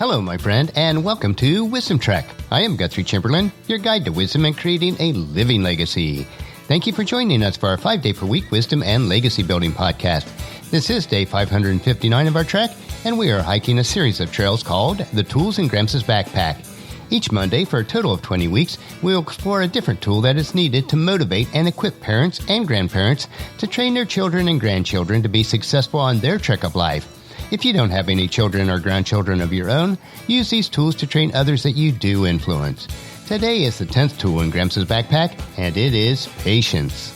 Hello, my friend, and welcome to Wisdom Trek. I am Guthrie Chamberlain, your guide to wisdom and creating a living legacy. Thank you for joining us for our 5-day-per-week wisdom and legacy building podcast. This is day 559 of our trek, and we are hiking a series of trails called The Tools in Gramps Backpack. Each Monday, for a total of 20 weeks, we'll explore a different tool that is needed to motivate and equip parents and grandparents to train their children and grandchildren to be successful on their trek of life. If you don't have any children or grandchildren of your own, use these tools to train others that you do influence. Today is the 10th tool in Gramps' backpack, and it is patience.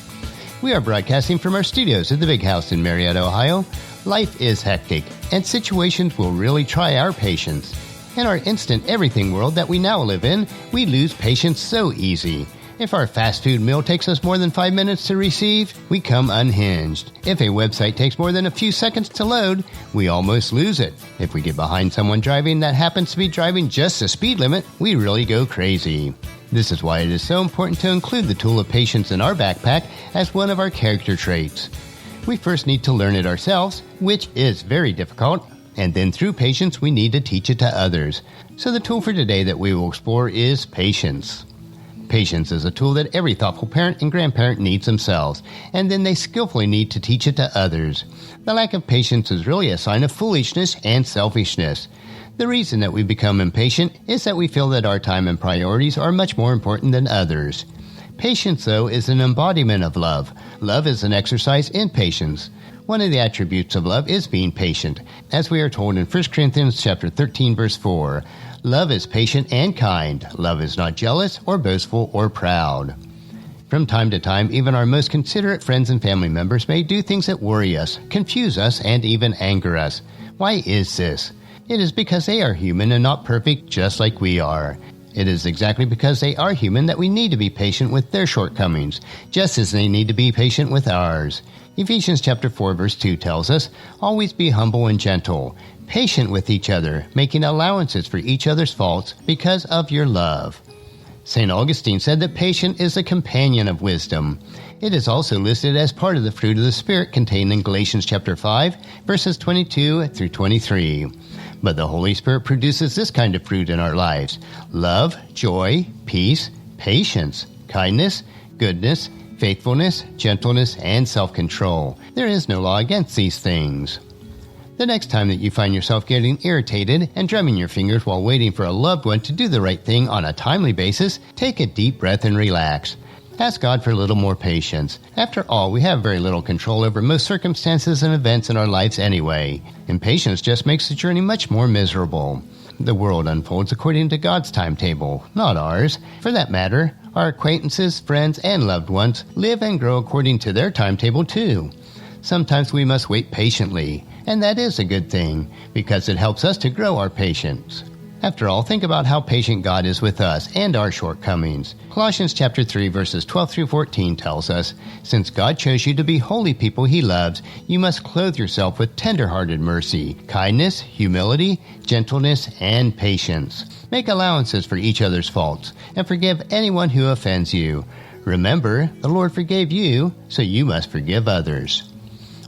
We are broadcasting from our studios at the Big House in Marietta, Ohio. Life is hectic, and situations will really try our patience. In our instant everything world that we now live in, we lose patience so easy. If our fast food meal takes us more than 5 minutes to receive, we come unhinged. If a website takes more than a few seconds to load, we almost lose it. If we get behind someone driving that happens to be driving just the speed limit, we really go crazy. This is why it is so important to include the tool of patience in our backpack as one of our character traits. We first need to learn it ourselves, which is very difficult, and then through patience we need to teach it to others. So the tool for today that we will explore is patience. Patience is a tool that every thoughtful parent and grandparent needs themselves, and then they skillfully need to teach it to others. The lack of patience is really a sign of foolishness and selfishness. The reason that we become impatient is that we feel that our time and priorities are much more important than others. Patience, though, is an embodiment of love. Love is an exercise in patience. One of the attributes of love is being patient, as we are told in 1 Corinthians chapter 13, verse 4. Love is patient and kind. Love is not jealous or boastful or proud. From time to time, even our most considerate friends and family members may do things that worry us, confuse us, and even anger us. Why is this? It is because they are human and not perfect, just like we are. It is exactly because they are human that we need to be patient with their shortcomings, just as they need to be patient with ours. Ephesians chapter 4, verse 2 tells us, always be humble and gentle, patient with each other, making allowances for each other's faults because of your love. St. Augustine said that patience is a companion of wisdom. It is also listed as part of the fruit of the Spirit contained in Galatians chapter 5, verses 22 through 23. But the Holy Spirit produces this kind of fruit in our lives: love, joy, peace, patience, kindness, goodness, faithfulness, gentleness, and self-control. There is no law against these things. The next time that you find yourself getting irritated and drumming your fingers while waiting for a loved one to do the right thing on a timely basis, take a deep breath and relax. Ask God for a little more patience. After all, we have very little control over most circumstances and events in our lives anyway. Impatience just makes the journey much more miserable. The world unfolds according to God's timetable, not ours. For that matter, our acquaintances, friends, and loved ones live and grow according to their timetable too. Sometimes we must wait patiently, and that is a good thing, because it helps us to grow our patience. After all, think about how patient God is with us and our shortcomings. Colossians chapter 3, verses 12 through 14 tells us, since God chose you to be holy people he loves, you must clothe yourself with tender-hearted mercy, kindness, humility, gentleness, and patience. Make allowances for each other's faults, and forgive anyone who offends you. Remember, the Lord forgave you, so you must forgive others.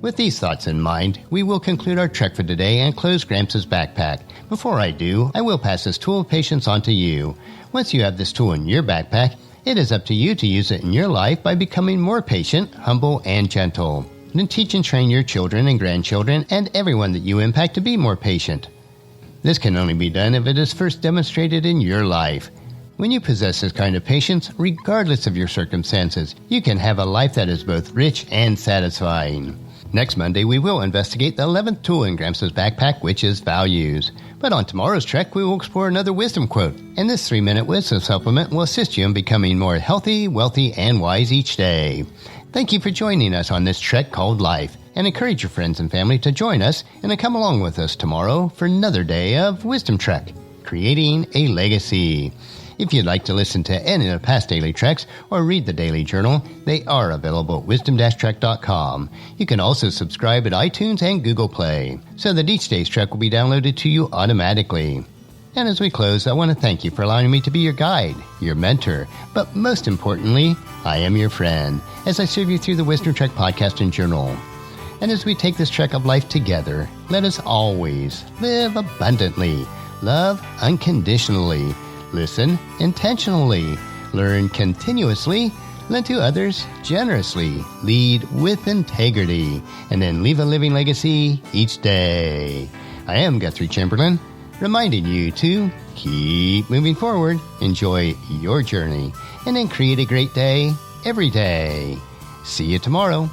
With these thoughts in mind, we will conclude our trek for today and close Gramps' backpack. Before I do, I will pass this tool of patience on to you. Once you have this tool in your backpack, it is up to you to use it in your life by becoming more patient, humble, and gentle. Then teach and train your children and grandchildren and everyone that you impact to be more patient. This can only be done if it is first demonstrated in your life. When you possess this kind of patience, regardless of your circumstances, you can have a life that is both rich and satisfying. Next Monday, we will investigate the 11th tool in Gramps' backpack, which is values. But on tomorrow's trek, we will explore another wisdom quote, and this 3-minute wisdom supplement will assist you in becoming more healthy, wealthy, and wise each day. Thank you for joining us on this trek called life, and encourage your friends and family to join us and to come along with us tomorrow for another day of Wisdom Trek, creating a legacy. If you'd like to listen to any of the past daily treks or read the daily journal, they are available at wisdom-trek.com. You can also subscribe at iTunes and Google Play, so that each day's trek will be downloaded to you automatically. And as we close, I want to thank you for allowing me to be your guide, your mentor, but most importantly, I am your friend, as I serve you through the Wisdom Trek podcast and journal. And as we take this trek of life together, let us always live abundantly, love unconditionally, listen intentionally, learn continuously, lend to others generously, lead with integrity, and then leave a living legacy each day. I am Guthrie Chamberlain, reminding you to keep moving forward, enjoy your journey, and then create a great day every day. See you tomorrow.